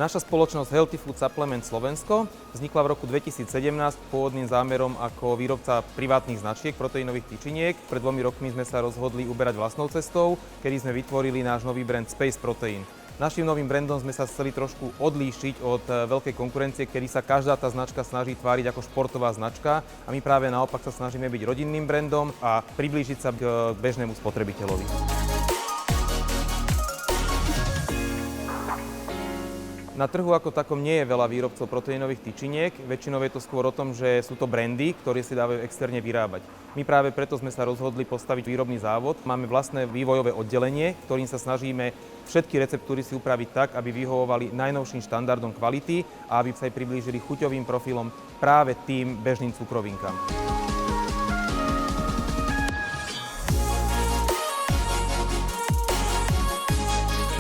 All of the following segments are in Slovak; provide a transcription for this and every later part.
Naša spoločnosť Healthy Food Supplement Slovensko vznikla v roku 2017 pôvodným zámerom ako výrobca privátnych značiek proteínových tyčiniek. Pred 2 rokmi sme sa rozhodli uberať vlastnou cestou, kedy sme vytvorili náš nový brand Space Protein. Naším novým brandom sme sa chceli trošku odlíšiť od veľkej konkurencie, kedy sa každá tá značka snaží tváriť ako športová značka a my práve naopak sa snažíme byť rodinným brandom a priblížiť sa k bežnému spotrebiteľovi. Na trhu ako takom nie je veľa výrobcov proteínových tyčiniek, väčšinou je to skôr o tom, že sú to brandy, ktoré si dávajú externe vyrábať. My práve preto sme sa rozhodli postaviť výrobný závod. Máme vlastné vývojové oddelenie, ktorým sa snažíme všetky receptúry si upraviť tak, aby vyhovovali najnovším štandardom kvality a aby sa aj priblížili chuťovým profilom práve tým bežným cukrovinkám.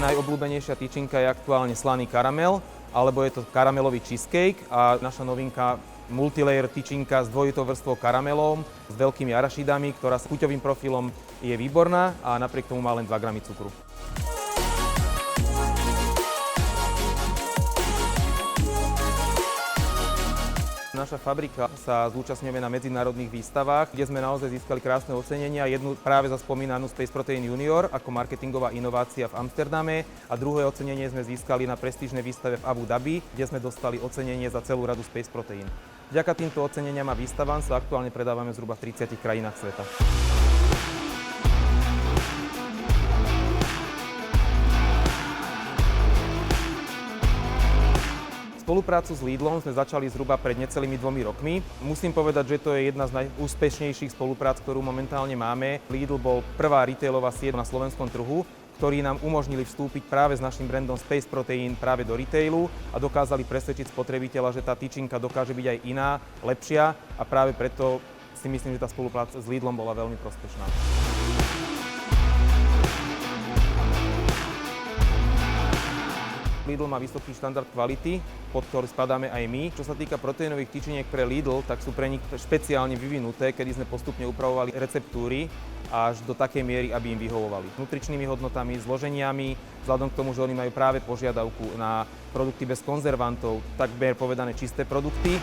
Najobľúbenejšia tyčinka je aktuálne slaný karamel, alebo je to karamelový cheesecake a naša novinka multilayer tyčinka s dvojitou vrstvou karamelov, s veľkými arašidami, ktorá s chuťovým profilom je výborná a napriek tomu má len 2 gramy cukru. Naša fabrika sa zúčastňuje na medzinárodných výstavách, kde sme naozaj získali krásne ocenenia. Jednu práve za spomínanú Space Protein Junior ako marketingová inovácia v Amsterdame a druhé ocenenie sme získali na prestížnej výstave v Abu Dhabi, kde sme dostali ocenenie za celú radu Space Protein. Vďaka týmto oceneniam a výstavám sa aktuálne predávame v zhruba 30 krajinách sveta. Spoluprácu s Lidlom sme začali zhruba pred necelými 2 rokmi. Musím povedať, že to je jedna z najúspešnejších spoluprác, ktorú momentálne máme. Lidl bol prvá retailová sieť na slovenskom trhu, ktorí nám umožnili vstúpiť práve s našim brandom Space Protein práve do retailu a dokázali presvedčiť spotrebiteľa, že tá tyčinka dokáže byť aj iná, lepšia a práve preto si myslím, že tá spolupráca s Lidlom bola veľmi prospešná. Lidl má vysoký štandard kvality, pod ktorý spadáme aj my. Čo sa týka proteínových tyčiniek pre Lidl, tak sú pre nich špeciálne vyvinuté, kedy sme postupne upravovali receptúry až do takej miery, aby im vyhovovali. Nutričnými hodnotami, zloženiami, vzhľadom k tomu, že oni majú práve požiadavku na produkty bez konzervantov, takmer povedané čisté produkty.